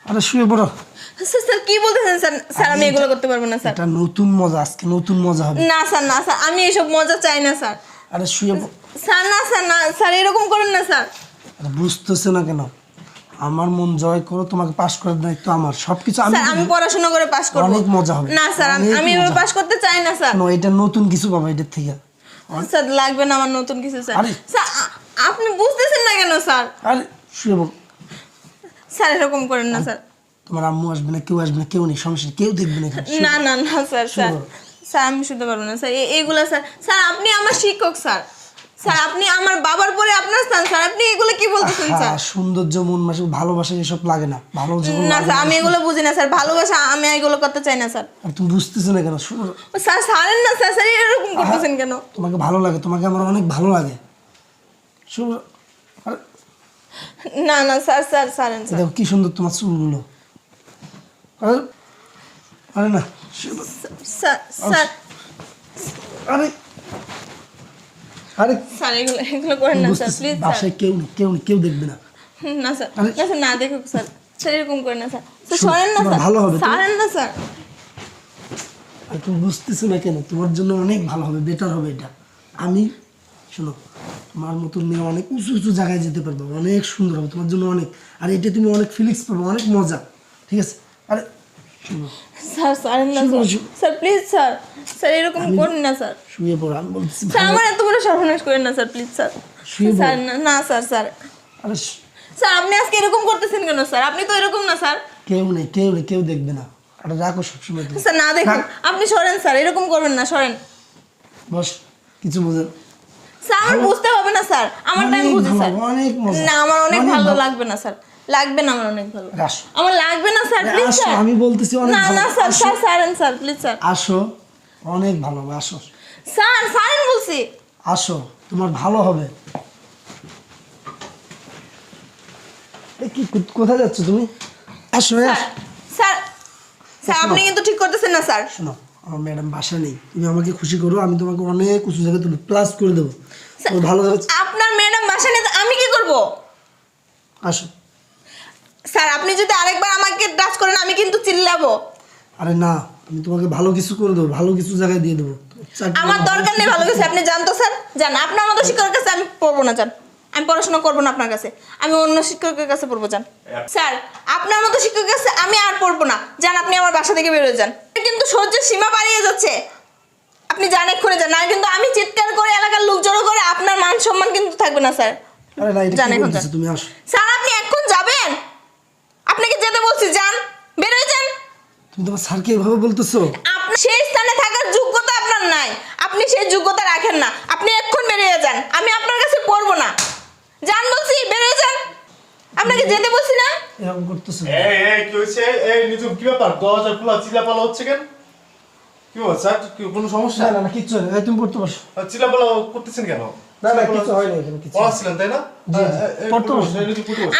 আরে শুয়ে পড়ো। স্যার স্যার কি বলতেছেন স্যার? স্যার আমি এগুলো করতে পারবো না স্যার। এটা নতুন মজা, আজকে নতুন মজা হবে। না স্যার না স্যার, আমি এসব মজা চাই না স্যার। আরে শুয়ে পড়ো। স্যার না স্যার না স্যার, এরকম করেন না স্যার। আরে বুঝতেছে না কেন? আমার মন জয় করো, তোমাকে পাস করার দায়িত্ব আমার। সবকিছু আমি স্যার আমি পড়াশোনা করে পাস করব। অনেক মজা হবে। না স্যার আমি অনেক এভাবে মজা। পাস করতে চাই না স্যার। নো, এটা নতুন কিছু পাবা এটার থেকে। স্যার লাগবে না আমার নতুন কিছু স্যার। আরে। স্যার আপনি বুঝতেছেন না কেন স্যার? আরে শুয়ে পড়ো। স্যার এরকম করেন না স্যার। তোমার আম্মু আসবে না, কেউ আসবে না, কেউ নেই, সমস্যা নেই, কেউ দেখবে না এখানে। না না না স্যার স্যার স্যার আমি শুতে পারবো না স্যার। এইগুলা স্যার, স্যার আপনি আমার শিক্ষক স্যার। স্যার আপনি আমার বাবার পরে আপনার স্থান স্যার। আপনি এগুলো কি বলতেছেন স্যার? হ্যাঁ, সৌন্দর্য মন মাসে ভালোবাসা এসব লাগে না। ভালো যখন না লাগে স্যার আমি এগুলো বুঝি না স্যার। ভালোবাসা আমি এগুলো করতে চাই না স্যার। আর তুমি বুঝতেছো না কেন? শুনো, স্যার ছাড়েন না স্যার। স্যার এরকম করতেছেন কেন? তোমাকে ভালো লাগে, তোমাকে আমার অনেক ভালো লাগে। শুনো, আরে না না স্যার স্যার ছাড়েন স্যার। দেখো কি সুন্দর তোমার চুলগুলো। আরে আরে না, শুনো, স্যার স্যার আরে আরে স্যার এগুলো এগুলো করেন না স্যার প্লিজ স্যার। বাসায় কেউ নেই, কেউ নেই, কেউ দেখবে না। না স্যার আরে। না স্যার না দেখুক স্যার। স্যার এরকম করেন না স্যার। স্যার শোনো, সরেন না তোমার স্যার। ভালো হবে তো? ছাড়েন না স্যার। আর তুমি বুঝতেছো না কেন? তোমার জন্য অনেক ভালো হবে, বেটার হবে এটা। আমি শোনো, তোমার মতো মেয়ে অনেক উঁচু উঁচু জায়গায় যেতে পারবে, অনেক সুন্দর হবে তোমার জন্য অনেক। আর এটা তুমি অনেক ফিলিংস পাবে, অনেক মজা। ঠিক আছে? আরে শোনো, স্যার ছাড়েন না শুনো, স্যার। শুনো। Sir please sir. স্যার এরকম করেন না স্যার। শুয়ে পড়ো, আমি বলতেছি। স্যার আমার এত বড় সর্বনাশ করেন না স্যার প্লিজ স্যার। শুয়ে পড়ো। স্যার না না স্যার স্যার আরে স্যার আপনি আজকে এরকম করতেছেন কেন স্যার? আপনি তো এরকম না স্যার। কেউ নেই, কেউ নেই, কেউ দেখবে না। আরে রাখো সবসময় তুমি। স্যার না দেখুন, রাখ। আপনি সরেন স্যার। এরকম করবেন না, সরেন। বস, কিছু বোঝেন? স্যার আমার বুঝতে হবে না স্যার। আমার টাইম অনেক বুঝি ভালো, স্যার। অনেক মজা। না আমার অনেক অনেক ভালো ভালো। লাগবে না স্যার। লাগবে না আমার অনেক ভালো। আসো। আমার লাগবে না স্যার প্লিজ আসো, স্যার। আমি বলতেছি অনেক না ভালো। না স্যার আসো। স্যার ছাড়েন স্যার প্লিজ স্যার। আসো, অনেক ভালো হবে, আসো। স্যার ছাড়েন বলছি। আসো, তোমার ভালো হবে। এ কি, কোথায় যাচ্ছ তুমি? আসো, স্যার আসো। স্যার স্যার আপনি কিন্তু ঠিক করতেছেন না স্যার। শোনো, আমার ম্যাডাম বাসা নেই, তুমি আমাকে খুশি করো, আমি তোমাকে অনেক উঁচু জায়গায় তুলে প্লাস করে দেবো। তোমার ভালো হবে। আপনার ম্যাডাম বাসা নিয়ে আমি কি করব? আসো। স্যার আপনি যদি আরেকবার আমাকে টাচ করেন আমি কিন্তু চিল্লাবো। আরে না, আমি তোমাকে ভালো কিছু করে দেবো, ভালো কিছু জায়গায় দিয়ে দেবো। আমার দরকার নেই ভালো কিছু। আপনি জানতো স্যার, জান আপনার মতো শিক্ষকের কাছে আমি পড়বো না। জান আমি পড়াশোনা করবো না আপনার কাছে। আমি অন্য শিক্ষকের কাছে পড়বো। যান স্যার, আপনার মতো শিক্ষকের কাছে আমি আর পড়বো না। যান আপনি আমার বাসা থেকে বেরোয় যান। কিন্তু সহ্যের সীমা বাড়িয়ে যাচ্ছে। আপনি যান এক্ষুনি যান, না কিন্তু আমি চিৎকার করে এলাকার লোক জড়ো করে আপনার মান সম্মান কিন্তু থাকবে না স্যার। আরে না, এটা যান কি এখন বলতেছো যান। তুমি? আসো। স্যার আপনি এখন যাবেন? আপনাকে যেতে বলছি, যান বেরোয় যান। তুমি তোমার স্যারকে এভাবে বলতেছো? আপনি সেই স্থানে থাকার যোগ্যতা আপনার নাই। আপনি সেই যোগ্যতা রাখেন না। আপনি এক্ষুনি বেরিয়ে যান। আমি আপনার কাছে পড়বো না। যান বলছি, বেরিয়ে যান। আপনাকে যেতে বলছি না? এরকম করতেছো? এই এই কি হইছে? এই নিজু কি ব্যাপার? দরজা খোলা চিল্লাপালা হচ্ছে কেন? কি হচ্ছে স্যার? কি কোনো সমস্যা? না না না, কিচ্ছু হয় না। এই, তুমি পড়তে বসো। চিল্লাপালা করতেছেন কেন? না না, কিচ্ছু হয় না এখানে, কিচ্ছু। পড়াচ্ছিলেন তাই না? জি, জি। পড়তে বসো।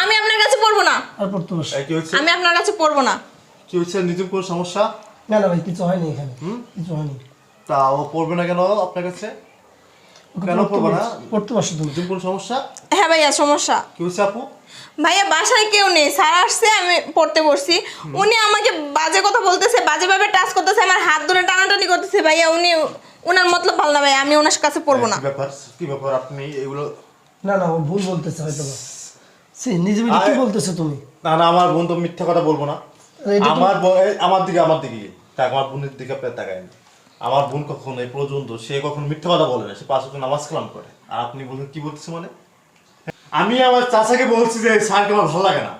আমি আপনার কাছে পড়বো না। আর পড়তে বসো। কি হচ্ছে? আমি আপনার কাছে পড়বো না। কি হচ্ছে? নিজের কোনো সমস্যা? না না ভাই, কিছু হয়নি এখানে, কিছু হয়নি। তা ও পড়বে না কেন আপনার কাছে? ওকে কেন পড়তে পড়বে না? বসো, পড়তে বসো তুমি। নিজের কোনো সমস্যা? হ্যাঁ ভাইয়া সমস্যা। কি হচ্ছে আপু? ভাইয়া বাসায় কেউ নেই, স্যার আসছে, আমি পড়তে বসছি। উনি আমাকে বাজে কথা বলতেছে, বাজেভাবে টাচ করতেছে, আমার হাত ধরে টানাটানি করতেছে। ভাইয়া উনি ওনার মতলব ভালো না ভাই, আমি ওনার কাছে পড়বো না। কি ব্যাপার? কি ব্যাপার আপনি এগুলো? না না, ও ভুল বলতেছে হয়তো বা। সে নিজে নিজে কি বলতেছো তুমি? না না, আমার বোন তো মিথ্যা কথা বলবো না। আরে এটা তো- আমার দিকে তাক আমার বোনের দিকে আপনার তাকায় না। আমার বোন কখনো এই পর্যন্ত সে কখনো মিথ্যা কথা বলে না। সে 5 ওয়াক্ত নামাজ কালাম করে। আর আপনি বলছেন কি বলতেছে মানে? আমি আমার চাচাকে বলছি যে স্যারকে আমার ভালো লাগে না।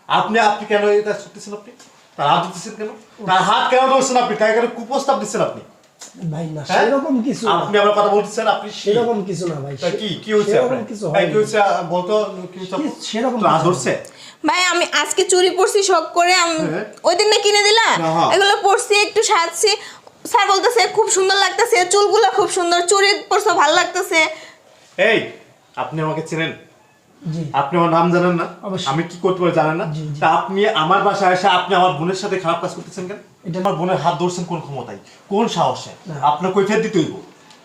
আপনি আপনি কেন এই কাজ করতেছেন? আপনি তার হাত দিচ্ছেন কেন? তার হাত কেন ধরছেন আপনি? তাই কেন কুপ্রস্তাব দিচ্ছেন আপনি? ভাই না, হ্যাঁ? সেরকম কিছু না। আপনি আমার কথা বলতেছেন, আপনি সেরকম কিছু না ভাই। তা কি কি হচ্ছে সেরকম আপনার? কিছু এই হয়নি। কি হচ্ছে বলতো? কি হচ্ছে আপু? সেরকম তো হাত কিছু ধরছে? ভাই আমি আজকে চুরি পরছি শখ করে। হ্যাঁ। ওই দিন না কিনে দিলা, হ্যাঁ। এগুলো পরছি, একটু সাজছি। স্যার বলতেছে খুব সুন্দর লাগতেছে, চুলগুলো খুব সুন্দর, চুরি পরছো ভালো লাগতেছে। এই আপনি আমাকে চেনেন? জি। আপনি আমার নাম জানেন না? অবশ্যই। আমি কি করতে পারি জানেন না? জি, জি। তা আপনি আমার বাসায় এসে আপনি আমার বোনের সাথে খারাপ কাজ করতেছেন কেন? এটা- আমার বোনের হাত ধরছেন কোন ক্ষমতায়, কোন সাহসে? না। আপনার কৈফিয়ত দিতে হইব।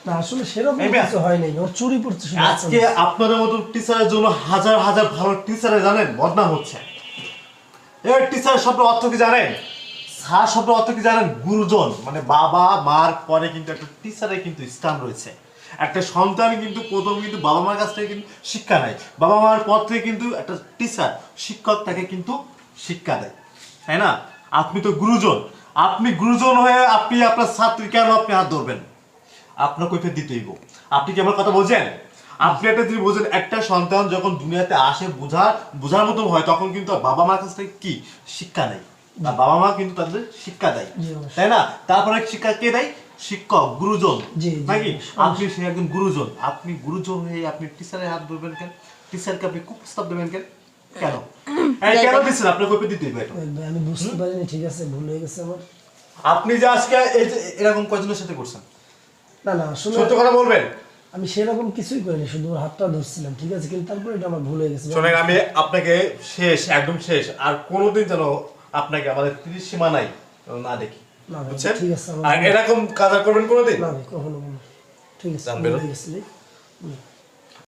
না, আসলে সেরকম এই মেয়ে। কিছু হয় নাই, ওর চুরি পড়ছে শুধু। আজকে আপনাদের মতো টিচারের জন্য হাজার হাজার ভালো টিচারে জানেন বদনাম হচ্ছে। এই টিচার শব্দ অর্থ কি জানেন? স্যার শব্দ অর্থ কি জানেন? গুরুজন, মানে বাবা মার পরে কিন্তু একটা টিচারের কিন্তু স্থান রয়েছে। একটা সন্তান কিন্তু প্রথম কিন্তু বাবা মার কাছ থেকে কিন্তু শিক্ষা নেয়, বাবা মার পর থেকে কিন্তু একটা টিচার শিক্ষক তাকে কিন্তু শিক্ষা দেয়, তাই না? আপনি তো গুরুজন, আপনি গুরুজন হয়ে আপনি আপনার ছাত্রী কেন আপনি হাত ধরবেন? আপনার কৈফিয়ত দিতেইব। আপনি কি আমার কথা বোঝেন? আপনি একটা যদি বোঝেন, একটা সন্তান যখন দুনিয়াতে আসে বোঝার মতো হয়, তখন কিন্তু আর বাবা মার কাছ থেকে কি শিক্ষা নেই, আর বাবা মা কিন্তু তাদের শিক্ষা দেয়, জি, অবশ্যই। তাই না? তারপরে শিক্ষা কে দেয়? শিক্ষক, গুরুজন, জি, জি, নাকি? অবশ্যই। আপনি সে একজন গুরুজন, আপনি গুরুজন হয়ে আপনি টিচারের হাত ধরবেন কেন? টিচারকে আপনি কুপ্রস্তাব দেবেন কেন? কেন? এই কেন দিচ্ছেন? আপনার কৈফিয়ত দিতেই হবে। ভাই, আমি বুঝতে পারিনি, ঠিক আছে, ভুল হয়ে গেছে আমার। আপনি যে আজকে এই যে এরকম কয়জনের সাথে করছেন, না না, আসলে সত্য কথা বলবেন। আমি সেরকম কিছুই করিনি, শুধু ওর হাতটা ধরছিলাম, ঠিক আছে, কিন্তু তারপরে এটা আমার ভুল হয়ে গেছে। শোনেন, আমি আপনাকে শেষ, একদম শেষ, আর কোনোদিন যেন আপনাকে আমাদের 30 সীমা নাই না দেখি, না ভাই, বুঝছেন? ঠিক আছে, আমার আর এরকম কাজ আর করবেন কোনোদিন? না ভাই, কখনো বলো। ঠিক আছে, যান, ভুল বেরো। হয়ে গেছে ভাই।